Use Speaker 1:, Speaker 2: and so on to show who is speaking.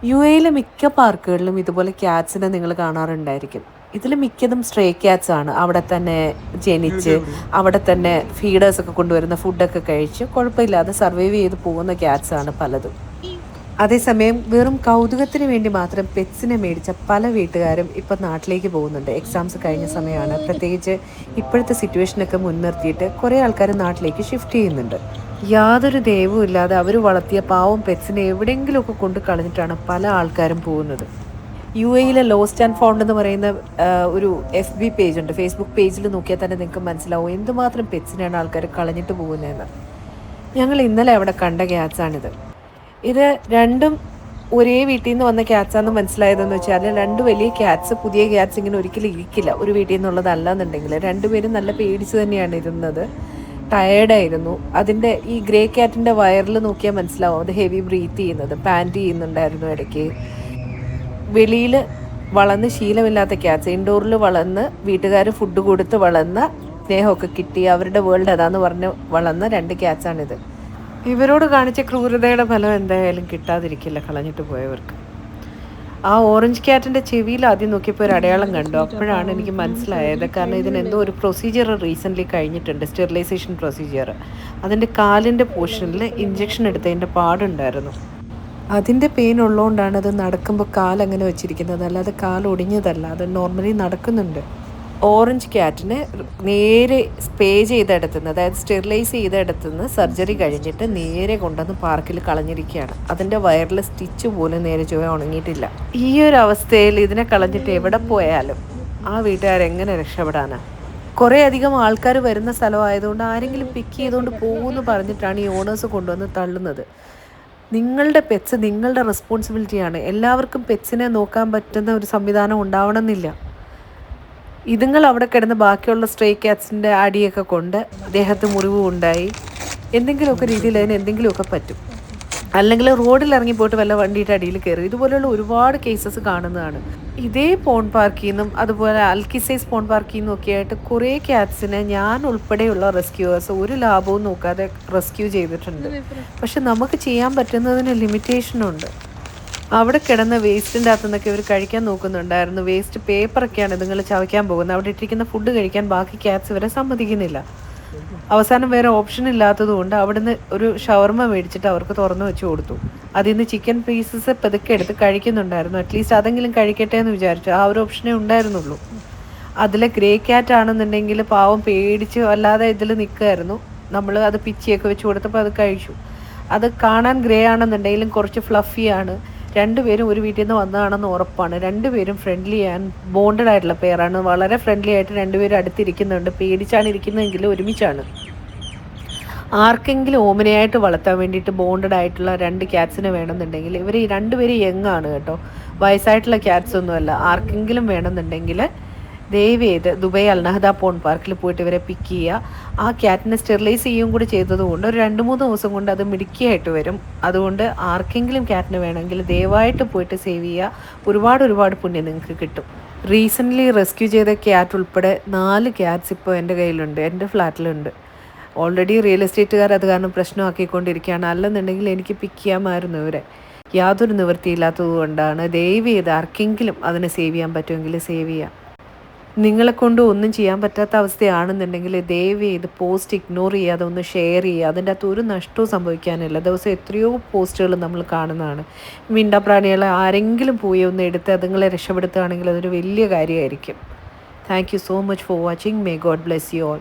Speaker 1: UAE മിക്ക പാർക്കുകളിലും ഇതുപോലെ ക്യാറ്റ്സിനെ നിങ്ങൾ കാണാറുണ്ടായിരിക്കും. ഇതിൽ മിക്കതും സ്ട്രേ ക്യാറ്റ്സ് ആണ്. അവിടെ തന്നെ ജനിച്ച് അവിടെ തന്നെ ഫീഡേഴ്സൊക്കെ കൊണ്ടുവരുന്ന ഫുഡൊക്കെ കഴിച്ച് കുഴപ്പമില്ലാതെ സർവൈവ് ചെയ്ത് പോകുന്ന ക്യാറ്റ്സ് ആണ് പലതും. അതേസമയം വെറും കൗതുകത്തിന് വേണ്ടി മാത്രം പെറ്റ്സിനെ മേടിച്ച പല വീട്ടുകാരും ഇപ്പം നാട്ടിലേക്ക് പോകുന്നുണ്ട്. എക്സാംസ് കഴിഞ്ഞ സമയമാണ്. പ്രത്യേകിച്ച് ഇപ്പോഴത്തെ സിറ്റുവേഷനൊക്കെ മുൻനിർത്തിയിട്ട് കുറേ ആൾക്കാർ നാട്ടിലേക്ക് ഷിഫ്റ്റ് ചെയ്യുന്നുണ്ട്. യാതൊരു ദയവും ഇല്ലാതെ അവർ വളർത്തിയ പാവം പെറ്റ്സിനെ എവിടെയെങ്കിലുമൊക്കെ കൊണ്ട് കളഞ്ഞിട്ടാണ് പല ആൾക്കാരും പോകുന്നത്. UAE ലോസ്റ്റ് ആൻഡ് ഫൗണ്ട് എന്ന് പറയുന്ന ഒരു FB പേജ് ഉണ്ട്. ഫേസ്ബുക്ക് പേജിൽ നോക്കിയാൽ തന്നെ നിങ്ങൾക്ക് മനസ്സിലാവും എന്തുമാത്രം പെറ്റ്സിനെയാണ് ആൾക്കാർ കളഞ്ഞിട്ട് പോകുന്നതെന്ന്. ഞങ്ങൾ ഇന്നലെ അവിടെ കണ്ട ക്യാറ്റ്സാണിത്. ഇത് രണ്ടും ഒരേ വീട്ടിൽ നിന്ന് വന്ന ക്യാറ്റ്സാന്ന് മനസ്സിലായതെന്ന് വെച്ചാൽ രണ്ട് വലിയ ക്യാറ്റ്സ്, പുതിയ ക്യാറ്റ്സ് ഇങ്ങനെ ഒരിക്കലും ഇരിക്കില്ല ഒരു വീട്ടിൽ നിന്നുള്ളതല്ല എന്നുണ്ടെങ്കിൽ. രണ്ടുപേരും നല്ല പേടിച്ച് തന്നെയാണ് ഇരുന്നത്. ടയേർഡായിരുന്നു. അതിൻ്റെ ഈ ഗ്രേ ക്യാറ്റിൻ്റെ വയറിൽ നോക്കിയാൽ മനസ്സിലാവും അത് ഹെവി ബ്രീത്ത് ചെയ്യുന്നത്, പാൻറ്റ് ചെയ്യുന്നുണ്ടായിരുന്നു ഇടയ്ക്ക്. വെളിയിൽ വളർന്ന് ശീലമില്ലാത്ത ക്യാറ്റ്സ്, ഇൻഡോറിൽ വളർന്ന് വീട്ടുകാർ ഫുഡ് കൊടുത്ത് വളർന്ന സ്നേഹമൊക്കെ കിട്ടി അവരുടെ വേൾഡ് അതാന്ന് പറഞ്ഞ് വളർന്ന രണ്ട് ക്യാറ്റ്സാണിത്. ഇവരോട് കാണിച്ച ക്രൂരതയുടെ ഫലം എന്തായാലും കിട്ടാതിരിക്കില്ല കളഞ്ഞിട്ട് പോയവർക്ക്. ആ ഓറഞ്ച് ക്യാറ്റിൻ്റെ ചെവിയിൽ ആദ്യം നോക്കിയപ്പോൾ ഒരു അടയാളം കണ്ടു. അപ്പോഴാണ് എനിക്ക് മനസ്സിലായത്. കാരണം ഇതിനെന്തോ ഒരു പ്രൊസീജിയർ റീസെൻ്റ്ലി കഴിഞ്ഞിട്ടുണ്ട്, സ്റ്റെറിലൈസേഷൻ പ്രൊസീജിയർ. അതിൻ്റെ കാലിൻ്റെ പോർഷനിൽ ഇഞ്ചക്ഷൻ എടുത്തതിൻ്റെ പാടുണ്ടായിരുന്നു. അതിൻ്റെ പെയിൻ ഉള്ളതുകൊണ്ടാണ് അത് നടക്കുമ്പോൾ കാലങ്ങനെ വെച്ചിരിക്കുന്നത്, അല്ലാതെ കാൽ ഒടിഞ്ഞതല്ല. അത് നോർമലി നടക്കുന്നുണ്ട്. ഓറഞ്ച് ക്യാറ്റിനെ നേരെ സ്പേ ചെയ്തെടുത്തുനിന്ന്, അതായത് സ്റ്റെറിലൈസ് ചെയ്തെടുത്തുനിന്ന് സർജറി കഴിഞ്ഞിട്ട് നേരെ കൊണ്ടുവന്ന് പാർക്കിൽ കളഞ്ഞിരിക്കുകയാണ്. അതിൻ്റെ വയറിൽ സ്റ്റിച്ച് പോലും നേരെ ചൊവ്വ ഉണങ്ങിയിട്ടില്ല. ഈ ഒരു അവസ്ഥയിൽ ഇതിനെ കളഞ്ഞിട്ട് എവിടെ പോയാലും ആ വീട്ടുകാരെങ്ങനെ രക്ഷപ്പെടാനാണ്? കുറേ അധികം ആൾക്കാർ വരുന്ന സ്ഥലമായതുകൊണ്ട് ആരെങ്കിലും പിക്ക് ചെയ്തുകൊണ്ട് പോകുമെന്ന് പറഞ്ഞിട്ടാണ് ഈ ഓണേഴ്സ് കൊണ്ടുവന്ന് തള്ളുന്നത്. നിങ്ങളുടെ പെറ്റ്സ് നിങ്ങളുടെ റെസ്പോൺസിബിലിറ്റിയാണ്. എല്ലാവർക്കും പെറ്റ്സിനെ നോക്കാൻ പറ്റുന്ന ഒരു സംവിധാനം ഉണ്ടാവണമെന്നില്ല. ഇതുങ്ങൾ അവിടെ കിടന്ന് ബാക്കിയുള്ള സ്ട്രേ ക്യാറ്റ്സിൻ്റെ അടിയൊക്കെ കൊണ്ട് ദേഹത്ത് മുറിവും ഉണ്ടായി എന്തെങ്കിലുമൊക്കെ രീതിയിൽ അതിന് എന്തെങ്കിലുമൊക്കെ പറ്റും. അല്ലെങ്കിൽ റോഡിൽ ഇറങ്ങിപ്പോയിട്ട് വല്ല വണ്ടിയുടെ അടിയിൽ കയറി. ഇതുപോലെയുള്ള ഒരുപാട് കേസസ് കാണുന്നതാണ്. ഇതേ പോൺ പാർക്കിൽ നിന്നും അതുപോലെ അൽക്കിസൈ പോൺ പാർക്കിൽ നിന്നും ഒക്കെ ആയിട്ട് കുറേ ക്യാറ്റ്സിനെ ഞാൻ ഉൾപ്പെടെയുള്ള റെസ്ക്യൂവേഴ്സ് ഒരു ലാഭവും നോക്കാതെ റെസ്ക്യൂ ചെയ്തിട്ടുണ്ട്. പക്ഷെ നമുക്ക് ചെയ്യാൻ പറ്റുന്നതിന് ലിമിറ്റേഷനുണ്ട്. അവിടെ കിടന്ന വേസ്റ്റിൻ്റെ അകത്തു നിന്നൊക്കെ ഇവർ കഴിക്കാൻ നോക്കുന്നുണ്ടായിരുന്നു. വേസ്റ്റ് പേപ്പറൊക്കെയാണ് ഇതുങ്ങൾ ചവയ്ക്കാൻ പോകുന്നത്. അവിടെ ഇട്ടിരിക്കുന്ന ഫുഡ് കഴിക്കാൻ ബാക്കി ക്യാറ്റ്സ് ഇവരെ സമ്മതിക്കുന്നില്ല. അവസാനം വേറെ ഓപ്ഷൻ ഇല്ലാത്തതുകൊണ്ട് അവിടുന്ന് ഒരു ഷവർമ മേടിച്ചിട്ട് അവർക്ക് തുറന്നു വെച്ച് കൊടുത്തു. അതിൽ നിന്ന് ചിക്കൻ പീസസ് പതുക്കെ എടുത്ത് കഴിക്കുന്നുണ്ടായിരുന്നു. അറ്റ്ലീസ്റ്റ് അതെങ്കിലും കഴിക്കട്ടെ എന്ന് വിചാരിച്ചു. ആ ഒരു ഓപ്ഷനേ ഉണ്ടായിരുന്നുള്ളൂ. അതിലെ ഗ്രേ ക്യാറ്റ് ആണെന്നുണ്ടെങ്കിൽ പാവം പേടിച്ച് അല്ലാതെ ഇതിൽ നിൽക്കുമായിരുന്നു. നമ്മൾ അത് പിച്ചിയൊക്കെ വെച്ച് കൊടുത്തപ്പോൾ അത് കഴിച്ചു. അത് കാണാൻ ഗ്രേ ആണെന്നുണ്ടെങ്കിലും കുറച്ച് ഫ്ലഫിയാണ്. രണ്ടുപേരും ഒരു വീട്ടിൽ നിന്ന് വന്നതാണെന്ന് ഉറപ്പാണ്. രണ്ടുപേരും ഫ്രണ്ട്ലി ആൻഡ് ബോണ്ടഡ് ആയിട്ടുള്ള പെയറാണ്. വളരെ ഫ്രണ്ട്ലി ആയിട്ട് രണ്ടുപേരും അടുത്തിരിക്കുന്നുണ്ട്. പേടിച്ചാണ് ഇരിക്കുന്നതെങ്കിലും ഒരുമിച്ചാണ്. ആർക്കെങ്കിലും ഓമനയായിട്ട് വളർത്താൻ വേണ്ടിയിട്ട് ബോണ്ടഡ് ആയിട്ടുള്ള രണ്ട് ക്യാറ്റ്സിനെ വേണമെന്നുണ്ടെങ്കിൽ ഇവർ ഈ രണ്ടുപേരും യങ്ങാണ് കേട്ടോ, വയസ്സായിട്ടുള്ള ക്യാറ്റ്സ് ഒന്നുമല്ല. ആർക്കെങ്കിലും വേണമെന്നുണ്ടെങ്കിൽ ദയവ് ചെയ്ത് ദുബായ് അൽനഹദ പോൺ പാർക്കിൽ പോയിട്ട് ഇവരെ പിക്ക് ചെയ്യുക. ആ ക്യാറ്റിനെ സ്റ്റെറിലൈസ് ചെയ്യുകയും കൂടി ചെയ്തതുകൊണ്ട് ഒരു 2-3 ദിവസം കൊണ്ട് അത് മിടുക്കിയായിട്ട് വരും. അതുകൊണ്ട് ആർക്കെങ്കിലും ക്യാറ്റിന് വേണമെങ്കിൽ ദയവായിട്ട് പോയിട്ട് സേവ് ചെയ്യുക. ഒരുപാട് പുണ്യം നിങ്ങൾക്ക് കിട്ടും. റീസെൻ്റ്ലി റെസ്ക്യൂ ചെയ്ത ക്യാറ്റ് ഉൾപ്പെടെ 4 ക്യാറ്റ്സ് ഇപ്പോൾ എൻ്റെ കയ്യിലുണ്ട്, എൻ്റെ ഫ്ലാറ്റിലുണ്ട്. ഓൾറെഡി റിയൽ എസ്റ്റേറ്റുകാർ അത് കാരണം പ്രശ്നമാക്കിക്കൊണ്ടിരിക്കുകയാണ്. അല്ലെന്നുണ്ടെങ്കിൽ എനിക്ക് പിക്ക് ചെയ്യാമായിരുന്നു ഇവരെ. യാതൊരു നിവൃത്തിയില്ലാത്തത് കൊണ്ടാണ്. ദയവ് ചെയ്ത് ആർക്കെങ്കിലും അതിനെ സേവ് ചെയ്യാൻ പറ്റുമെങ്കിൽ സേവ് ചെയ്യാം. നിങ്ങളെക്കൊണ്ട് ഒന്നും ചെയ്യാൻ പറ്റാത്ത അവസ്ഥയാണെന്നുണ്ടെങ്കിൽ ദയവ് ചെയ്ത് പോസ്റ്റ് ഇഗ്നോർ ചെയ്യാതെ ഒന്ന് ഷെയർ ചെയ്യുക. അതിൻ്റെ അകത്ത് ഒരു നഷ്ടവും സംഭവിക്കാനില്ല. ദിവസം എത്രയോ പോസ്റ്റുകൾ നമ്മൾ കാണുന്നതാണ്. മിണ്ടാപ്രാണികളെ ആരെങ്കിലും പോയി ഒന്ന് എടുത്ത് അതുങ്ങളെ രക്ഷപ്പെടുത്തുകയാണെങ്കിൽ അതൊരു വലിയ കാര്യമായിരിക്കും. Thank you so much for watching. May God bless you all.